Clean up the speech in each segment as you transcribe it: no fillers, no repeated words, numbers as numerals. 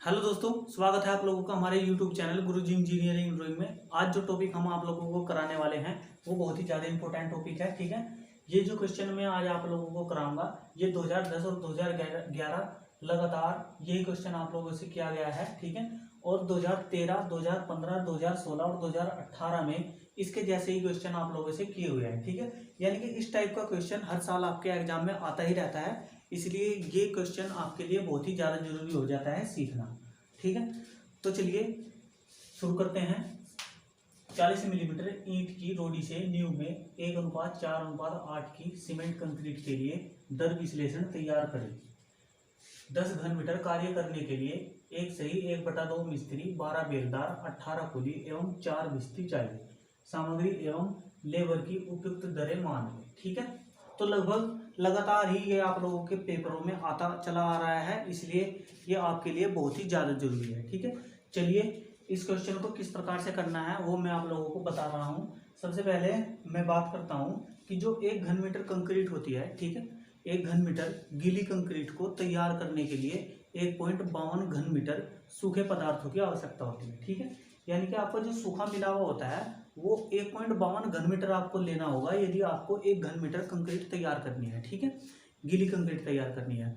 Hello दोस्तों, स्वागत है आप लोगों का हमारे यूट्यूब चैनल गुरुजी इंजीनियरिंग ड्राइंग में। आज जो टॉपिक हम आप लोगों को कराने वाले हैं वो बहुत ही ज़्यादा इंपॉर्टेंट टॉपिक है। ठीक है, ये जो क्वेश्चन मैं आज आप लोगों को कराऊंगा ये 2010 और 2011 लगातार यही क्वेश्चन आप लोगों से किया गया है। ठीक है, और 2013, 2015, 2016 और 2018 में इसके जैसे ही क्वेश्चन आप लोगों से किए हुए हैं। ठीक है, यानी कि इस टाइप का क्वेश्चन हर साल आपके एग्जाम में आता ही रहता है, इसलिए ये क्वेश्चन आपके लिए बहुत ही ज़्यादा जरूरी हो जाता है सीखना। ठीक है, तो चलिए शुरू करते हैं। 40 मिलीमीटर ईंट की रोडी से नींव में 1:4:8 की सीमेंट कंक्रीट के लिए दर विश्लेषण तैयार करें। 10 घन मीटर कार्य करने के लिए एक सही 1/2 मिस्त्री, 12 बेलदार, 18 कुली एवं 4 मिस्त्री चाहिए। सामग्री एवं लेबर की उपयुक्त दरें मान लें। ठीक है, तो लगभग लगातार ही ये आप लोगों के पेपरों में आता चला आ रहा है, इसलिए ये आपके लिए बहुत ही ज़्यादा जरूरी है। ठीक है, चलिए इस क्वेश्चन को किस प्रकार से करना है वो मैं आप लोगों को बता रहा हूँ। सबसे पहले मैं बात करता हूँ कि जो 1 घन मीटर कंक्रीट होती है, ठीक है, 1 घन मीटर गीली कंक्रीट को तैयार करने के लिए 1.52 घन मीटर सूखे पदार्थों की आवश्यकता होती है। ठीक है, यानी कि आपका जो सूखा मिला हुआ होता है वो 1.52 घन मीटर आपको लेना होगा यदि आपको 1 घन मीटर कंक्रीट तैयार करनी है। ठीक है, गीली कंक्रीट तैयार करनी है।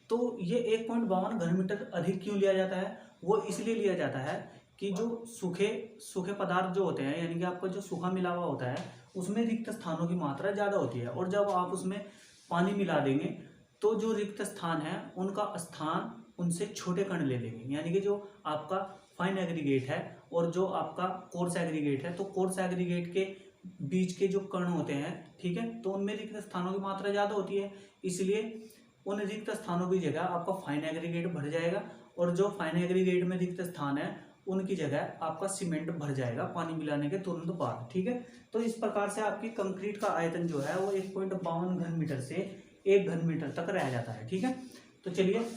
तो ये 1.52 घन मीटर अधिक क्यों लिया जाता है? वो इसलिए लिया जाता है कि जो सूखे सूखे पदार्थ जो होते हैं, यानी कि आपका जो सूखा मिला हुआ होता है उसमें रिक्त स्थानों की मात्रा ज़्यादा होती है, और जब आप उसमें पानी मिला देंगे तो जो रिक्त स्थान है उनका स्थान उनसे छोटे कण ले लेंगे। यानी कि जो आपका फाइन एग्रीगेट है और जो आपका कोर्स एग्रीगेट है, तो कोर्स एग्रीगेट के बीच के जो कण होते हैं, ठीक है, तो उनमें रिक्त स्थानों की मात्रा ज़्यादा होती है, इसलिए उन रिक्त स्थानों की जगह आपका फाइन एग्रीगेट भर जाएगा, और जो फाइन एग्रीगेट में रिक्त स्थान है उनकी जगह आपका सीमेंट भर जाएगा पानी मिलाने के तुरंत बाद। ठीक है, तो इस प्रकार से आपकी कंक्रीट का आयतन जो है वो 1.52 घन मीटर से 1 घन मीटर तक रह जाता है। ठीक है, तो चलिए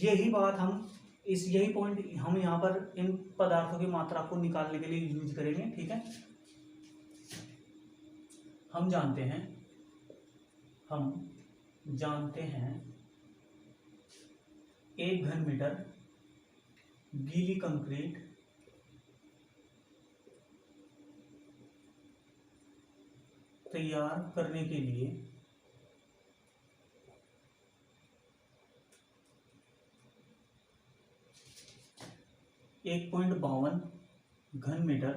यही बात यही पॉइंट हम यहाँ पर इन पदार्थों की मात्रा को निकालने के लिए यूज करेंगे। ठीक है, हम जानते हैं 1 घन मीटर गीली कंक्रीट तैयार करने के लिए 1.52 घन मीटर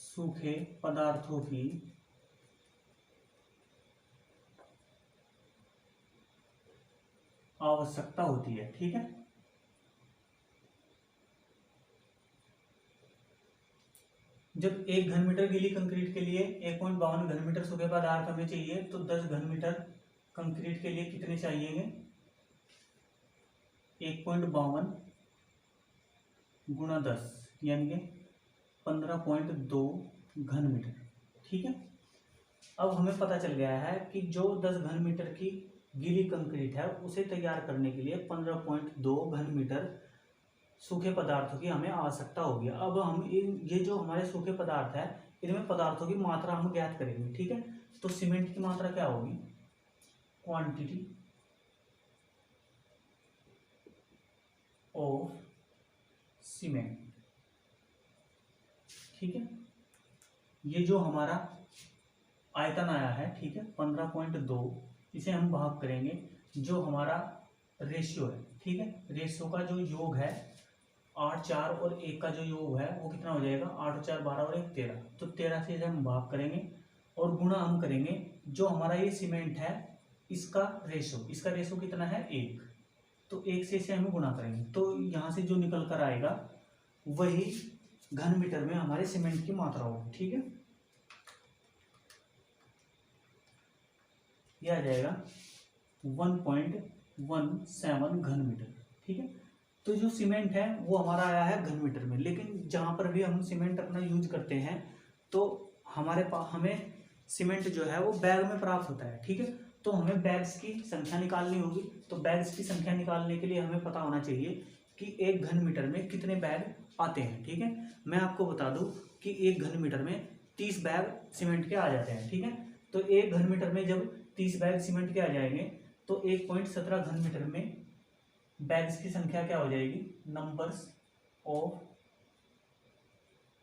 सूखे पदार्थों की आवश्यकता होती है। ठीक है, जब 1 घन मीटर गीली कंक्रीट के लिए 1.52 घन मीटर सूखे पदार्थ हमें चाहिए, तो 10 घन मीटर कंक्रीट के लिए कितने चाहिए? 1.52 गुणा 10 यानी कि 15.2 घन मीटर। ठीक है, अब हमें पता चल गया है कि जो 10 घन मीटर की गीली कंक्रीट है उसे तैयार करने के लिए 15.2 घन मीटर सूखे पदार्थों की हमें आवश्यकता होगी। अब हम ये जो हमारे सूखे पदार्थ है इनमें पदार्थों की मात्रा हम ज्ञात करेंगे। ठीक है, तो सीमेंट की मात्रा क्या होगी? Quantity of cement. ठीक है, ये जो हमारा आयतन आया है, ठीक है, 15.2, इसे हम भाग करेंगे जो हमारा रेशियो है। ठीक है, रेशियो का जो योग है 8, 4 और 1 का जो योग है वो कितना हो जाएगा? 8 और 4 12 और 1 13, तो 13 से इसे हम भाग करेंगे और गुणा हम करेंगे जो हमारा ये सीमेंट है इसका रेशियो कितना है? 1, तो 1 से इसे हम गुणा करेंगे, तो यहाँ से जो निकल कर आएगा वही घन मीटर में हमारे सीमेंट की मात्रा होगी। ठीक है, यह आ जाएगा 1.17 घन मीटर। ठीक है, तो जो सीमेंट है वो हमारा आया है घन मीटर में, लेकिन जहाँ पर भी हम सीमेंट अपना यूज करते हैं तो हमें सीमेंट जो है वो बैग में प्राप्त होता है। ठीक है, तो हमें बैग्स की संख्या निकालनी होगी, तो बैग्स की संख्या निकालने के लिए हमें पता होना चाहिए कि 1 घन मीटर में कितने बैग आते हैं। ठीक है, मैं आपको बता दूं कि 1 घन मीटर में 30 बैग सीमेंट के आ जाते हैं। ठीक है, तो 1 घन मीटर में जब 30 बैग सीमेंट के आ जाएंगे तो 1.17 घन मीटर में बैग्स की संख्या क्या हो जाएगी, नंबर्स ऑफ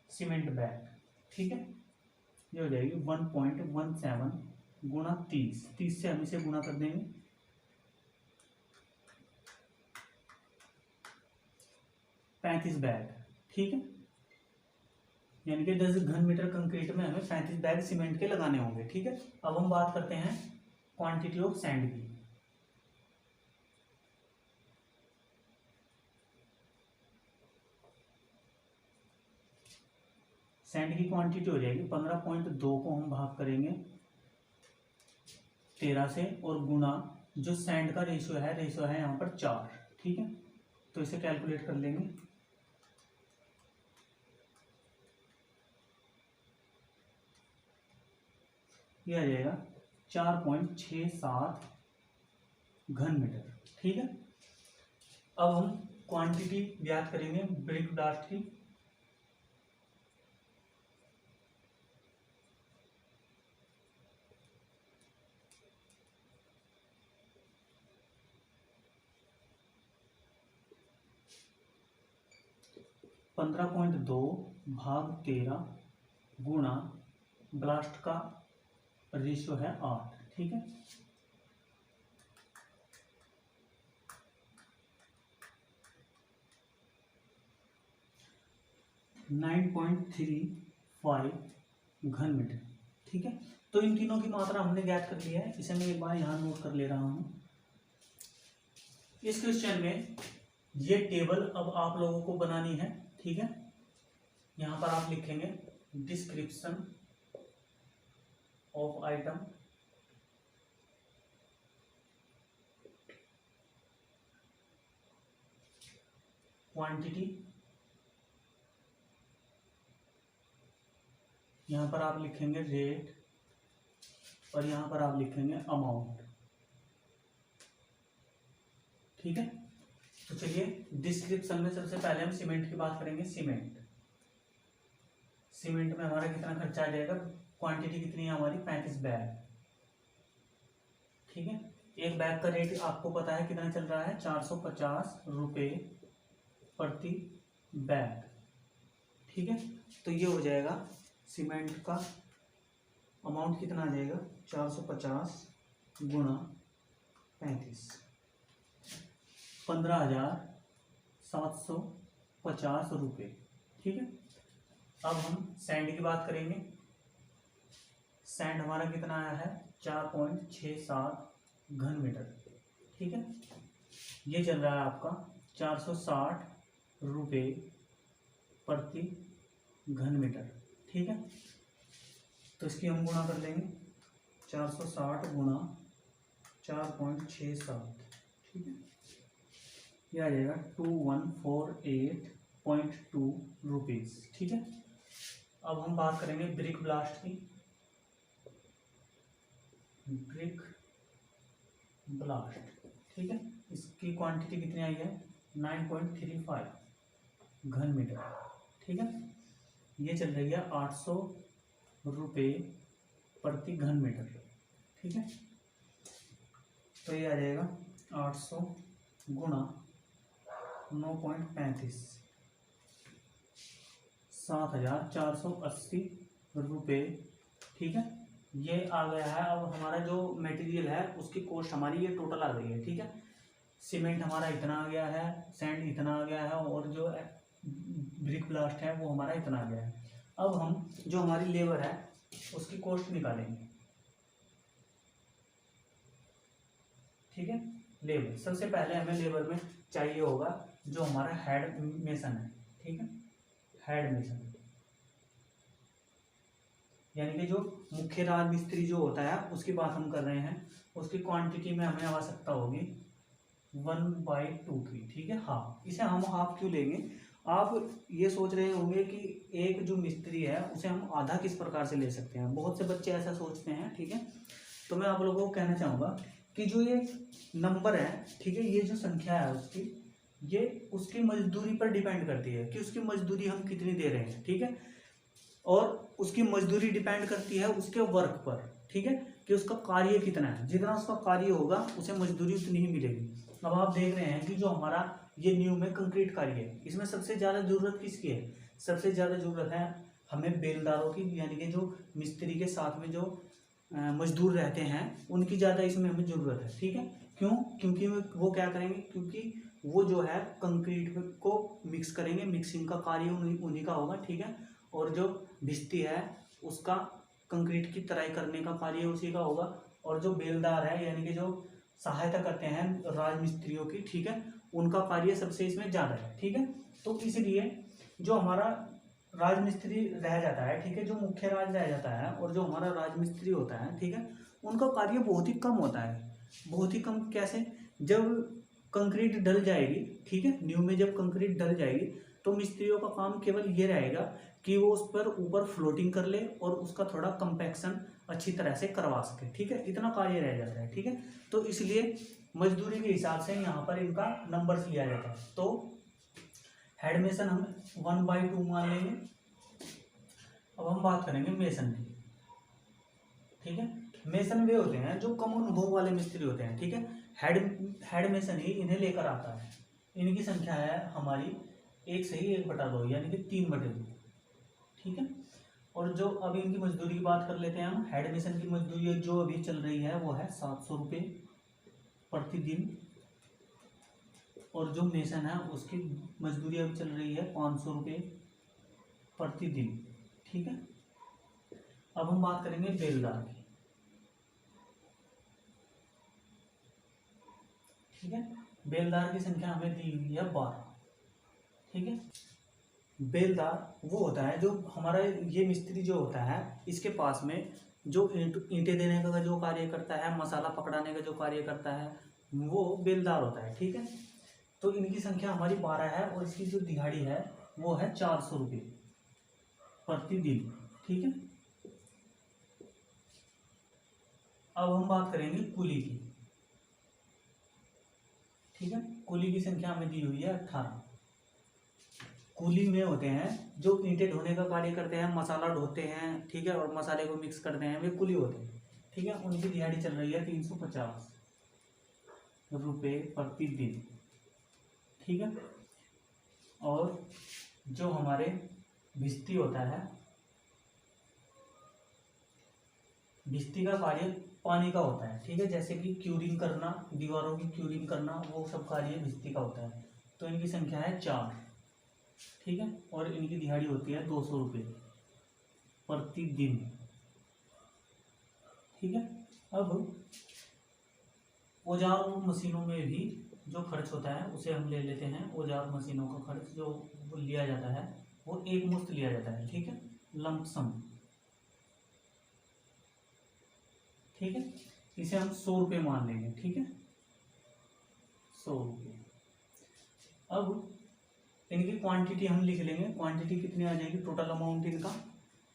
सीमेंट बैग, ठीक है, ये हो जाएगी 1.17 गुणा 30, 30 से हम इसे गुणा कर देंगे, 35 बैग, ठीक है, यानी कि 10 घन मीटर कंक्रीट में हमें 35 बैग सीमेंट के लगाने होंगे, ठीक है। अब हम बात करते हैं क्वांटिटी ऑफ सैंड की। सैंड की क्वांटिटी हो जाएगी 15.2 को हम भाग करेंगे 13 से और गुना जो सैंड का रेशियो है यहाँ पर 4, ठीक है, तो इसे कैलकुलेट कर लेंगे। ये आ जाएगा 4.67 घन मीटर, ठीक है। अब हम क्वांटिटी ज्ञात करेंगे ब्रिक ब्लास्ट की। पंद्रह 15.2 भाग 13 गुणा ब्लास्ट का रेशियो है 8, ठीक है, (9.35 घन मीटर, ठीक है। तो इन तीनों की मात्रा हमने ज्ञात कर लिया है, इसे मैं एक बार यहाँ नोट कर ले रहा हूँ। इस क्वेश्चन में ये टेबल अब आप लोगों को बनानी है, ठीक है। यहाँ पर आप लिखेंगे डिस्क्रिप्शन ऑफ आइटम, क्वांटिटी, यहाँ पर आप लिखेंगे रेट और यहाँ पर आप लिखेंगे अमाउंट, ठीक है। तो चलिए डिस्क्रिप्शन में सबसे पहले हम सीमेंट की बात करेंगे। सीमेंट में हमारा कितना खर्चा आ जाएगा, क्वांटिटी कितनी है हमारी 35 बैग, ठीक है। एक बैग का रेट आपको पता है कितना चल रहा है, 450 रुपये प्रति बैग, ठीक है। तो ये हो जाएगा सीमेंट का अमाउंट कितना आ जाएगा, 450 गुणा 35, 15,750 रुपये, ठीक है। अब हम सैंड की बात करेंगे। सैंड हमारा कितना आया है, 4.67 घन मीटर, ठीक है। ये चल रहा है आपका 460 रुपये प्रति घन मीटर, ठीक है। तो इसकी हम गुणा कर लेंगे, 460 गुणा 4.67, ठीक है, ये आ जाएगा 2148.2 रुपीज़, ठीक है। अब हम बात करेंगे ब्रिक ब्लास्ट की। ब्रिक ब्लास्ट, ठीक है, इसकी क्वांटिटी कितनी आई है, 9.35 घन मीटर, ठीक है। ये चल रही है 800 रुपये प्रति घन मीटर, ठीक है। तो ये आ जाएगा 800 गुणा 9.35, 7,480 रुपये, ठीक है। ये आ गया है। अब हमारा जो मटेरियल है उसकी कॉस्ट हमारी ये टोटल आ गई है, ठीक है। सीमेंट हमारा इतना आ गया है, सैंड इतना आ गया है और जो ब्रिक ब्लास्ट है वो हमारा इतना आ गया है। अब हम जो हमारी लेबर है उसकी कॉस्ट निकालेंगे, ठीक है। लेबर, सबसे पहले हमें लेबर में चाहिए होगा जो हमारा हेड मेसन है, ठीक है, हेड मेसन, यानी कि जो मुख्य राज मिस्त्री जो होता है उसकी बात हम कर रहे हैं। उसकी क्वांटिटी में हमें आवश्यकता होगी 1/23, ठीक है। हाँ, इसे हम हाफ क्यों लेंगे, आप ये सोच रहे होंगे कि एक जो मिस्त्री है उसे हम आधा किस प्रकार से ले सकते हैं, बहुत से बच्चे ऐसा सोचते हैं, ठीक है। तो मैं आप लोगों को कहना चाहूँगा कि जो ये नंबर है, ठीक है, ये जो संख्या है उसकी, ये उसकी मजदूरी पर डिपेंड करती है कि उसकी मजदूरी हम कितनी दे रहे हैं, ठीक है। और उसकी मजदूरी डिपेंड करती है उसके वर्क पर, ठीक है, कि उसका कार्य कितना है। जितना उसका कार्य होगा उसे मजदूरी उतनी ही मिलेगी। अब आप देख रहे हैं कि जो हमारा ये न्यू में कंक्रीट कार्य है, इसमें सबसे ज़्यादा ज़रूरत किसकी है? सबसे ज़्यादा ज़रूरत है हमें बेलदारों की, यानी कि जो मिस्त्री के साथ में जो मजदूर रहते हैं उनकी ज़्यादा इसमें हमें ज़रूरत है। ठीक है, क्यों? क्योंकि वो क्या करेंगे, क्योंकि वो जो है कंक्रीट को मिक्स करेंगे, मिक्सिंग का कार्य उन्हीं का होगा। ठीक है, और जो भिस्ती है उसका कंक्रीट की तराई करने का कार्य उसी का होगा। और जो बेलदार है यानी कि जो सहायता करते हैं राजमिस्त्रियों की, ठीक है, उनका कार्य सबसे इसमें ज़्यादा है। ठीक है, तो इसलिए जो हमारा राजमिस्त्री रह जाता है, ठीक है, जो मुख्य राज रह जाता है और जो हमारा राजमिस्त्री होता है, ठीक है, उनका कार्य बहुत ही कम होता है। बहुत ही कम कैसे? जब कंक्रीट डल जाएगी, ठीक है, न्यू में जब कंक्रीट डल जाएगी तो मिस्त्रियों का काम केवल ये रहेगा कि वो उस पर ऊपर फ्लोटिंग कर ले और उसका थोड़ा कंपैक्शन अच्छी तरह से करवा सके। ठीक है, इतना कार्य रह जाता है। ठीक है, तो इसलिए मजदूरी के हिसाब से यहाँ पर इनका नंबर्स लिया जाता है। तो हेड मेसन हम 1/2 मान लेंगे। अब हम बात करेंगे मेसन की। ठीक है, मेसन वे होते हैं जो कम अनुभव वाले मिस्त्री होते हैं। ठीक है, हेड मेसन ही इन्हें लेकर आता है। इनकी संख्या है हमारी 1 से ही 1/2 यानी कि 3/2। ठीक है, और जो अभी इनकी मजदूरी की बात कर लेते हैं हम। हेड मेसन की मजदूरी जो अभी चल रही है वो है 700 रुपये प्रतिदिन, और जो मेसन है उसकी मजदूरी अभी चल रही है 500 रुपये प्रतिदिन। ठीक है, अब हम बात करेंगे बेलदार की। ठीक है, बेलदार की संख्या हमें दी हुई है 12। ठीक है, बेलदार वो होता है जो हमारा ये मिस्त्री जो होता है इसके पास में जो ईंटें देने का जो कार्य करता है, मसाला पकड़ाने का जो कार्य करता है, वो बेलदार होता है। ठीक है, तो इनकी संख्या हमारी 12 है और इसकी जो दिहाड़ी है वो है 400 रुपये प्रतिदिन। ठीक है, अब हम बात करेंगे कुली की। ठीक है, कुली की संख्या हमें दी हुई है 18। कुली में होते हैं जो ईंटें ढोने का कार्य करते हैं, मसाला ढोते हैं, ठीक है, और मसाले को मिक्स करते हैं, वे कुली होते हैं। ठीक है, उनकी दिहाड़ी चल रही है 350 रुपये प्रतिदिन। ठीक है, और जो हमारे भिस्ती होता है, भिस्ती का कार्य पानी का होता है। ठीक है, जैसे कि क्यूरिंग करना, दीवारों की क्यूरिंग करना, वो सब कार्य भिस्ती का होता है। तो इनकी संख्या है 4। ठीक है, और इनकी दिहाड़ी होती है 200 रुपये प्रतिदिन। ठीक है, अब औजार और मशीनों में भी जो खर्च होता है उसे हम ले लेते हैं। औजार मशीनों का खर्च जो वो लिया जाता है वो एक मुश्त लिया जाता है। ठीक है, लंप सम। ठीक है, इसे हम 100 रुपये मान लेंगे। ठीक है, 100 रुपये। अब इनकी क्वांटिटी हम लिख लेंगे। क्वांटिटी कितनी आ जाएगी? टोटल अमाउंट इनका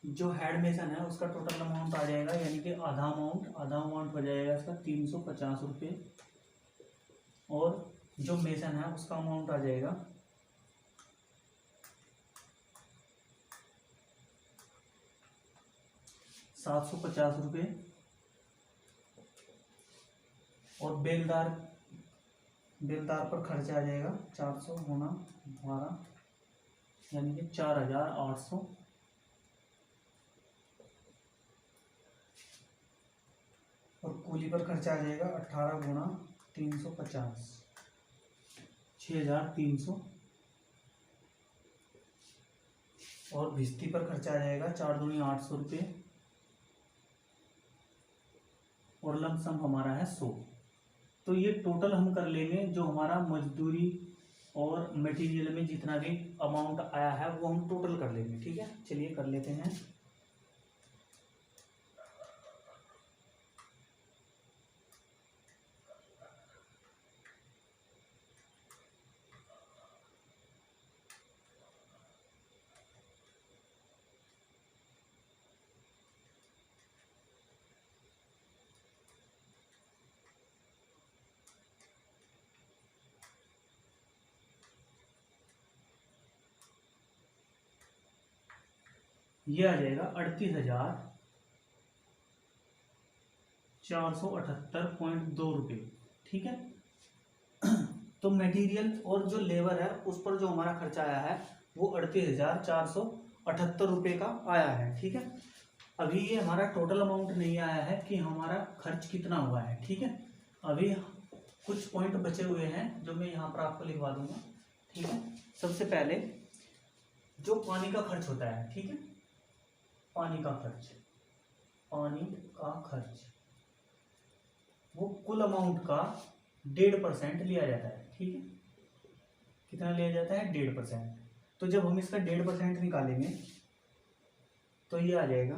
जो हेड मेसन है उसका टोटल अमाउंट आ जाएगा, यानी कि आधा अमाउंट हो जाएगा इसका 350 रुपये, और जो मेसन है उसका अमाउंट आ जाएगा 750 रुपये, और बेलदार पर खर्चा आ जाएगा 400 गुना 12 यानी कि 4800, और कूली पर खर्चा आ जाएगा 18 गुना 350 6300, और भिस्ती पर खर्चा आ जाएगा 4 दूनी 800 रुपये, और लमसम हमारा है 100। तो ये टोटल हम कर लेंगे जो हमारा मजदूरी और मटेरियल में जितना भी अमाउंट आया है वो हम टोटल कर लेंगे। ठीक है, चलिए कर लेते हैं। ये आ जाएगा 38,478.2 रुपये। ठीक है, तो मटेरियल और जो लेबर है उस पर जो हमारा खर्चा आया है वो 38,478 रुपये का आया है। ठीक है, अभी ये हमारा टोटल अमाउंट नहीं आया है कि हमारा खर्च कितना हुआ है। ठीक है, अभी कुछ पॉइंट बचे हुए हैं जो मैं यहाँ पर आपको लिखवा दूंगा। ठीक है, सबसे पहले जो पानी का खर्च होता है, ठीक है, पानी का खर्च वो कुल अमाउंट का 1.5% लिया जाता है। ठीक है, कितना लिया जाता है? 1.5%। तो जब हम इसका 1.5% निकालेंगे तो ये आ जाएगा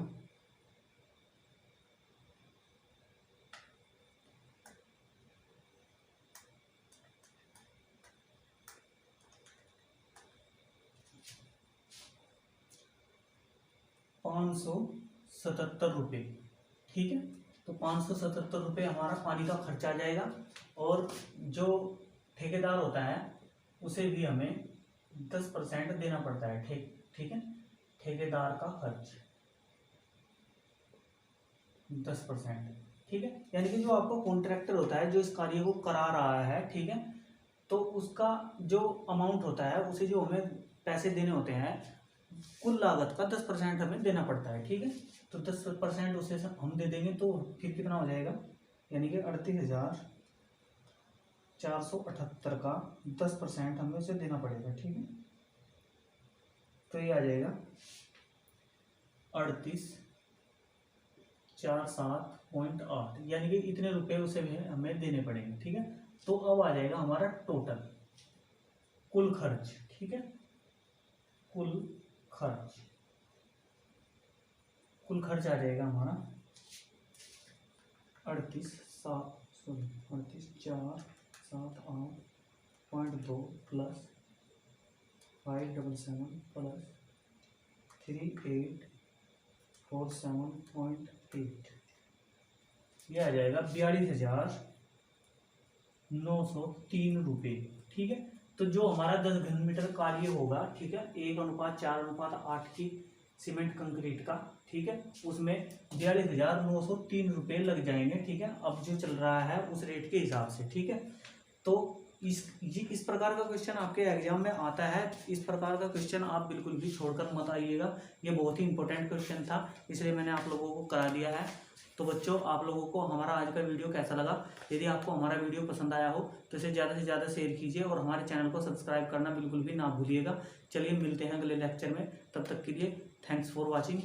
577 रुपये। ठीक है, तो 577 रुपये हमारा पानी का खर्चा आ जाएगा। और जो ठेकेदार होता है उसे भी हमें 10% देना पड़ता है। ठीक है, ठेकेदार का खर्च 10%। ठीक है, यानी कि जो आपको कॉन्ट्रैक्टर होता है जो इस कार्य को करा रहा है, ठीक है, तो उसका जो अमाउंट होता है उसे जो हमें पैसे देने होते हैं कुल लागत का 10% हमें देना पड़ता है। ठीक है, तो 10% उसे हम दे देंगे तो फिर कितना हो जाएगा, यानी कि 38,478 का 10% हमें उसे देना पड़ेगा। ठीक है, तो ये आ जाएगा 38,407.8, यानी कि इतने रुपए उसे हमें देने पड़ेंगे। ठीक है, तो अब आ जाएगा हमारा टोटल कुल खर्च। ठीक है, कुल खर्च आ जाएगा हमारा 38,407.2 प्लस 577 प्लस 3847.8, ये आ जाएगा 42,903 रुपये। ठीक है, तो जो हमारा 10 घन मीटर कार्य होगा, ठीक है, 1:4:8 की सीमेंट कंक्रीट का, ठीक है, उसमें 42,903 रुपये लग जाएंगे। ठीक है, अब जो चल रहा है उस रेट के हिसाब से। ठीक है, तो इस प्रकार का क्वेश्चन आपके एग्जाम में आता है। इस प्रकार का क्वेश्चन आप बिल्कुल भी छोड़कर मत आइएगा, ये बहुत ही इंपॉर्टेंट क्वेश्चन था, इसलिए मैंने आप लोगों को करा दिया है। तो बच्चों, आप लोगों को हमारा आज का वीडियो कैसा लगा? यदि आपको हमारा वीडियो पसंद आया हो तो इसे ज़्यादा से ज़्यादा शेयर कीजिए और हमारे चैनल को सब्सक्राइब करना बिल्कुल भी ना भूलिएगा। चलिए मिलते हैं अगले लेक्चर में, तब तक के लिए थैंक्स फॉर वॉचिंग।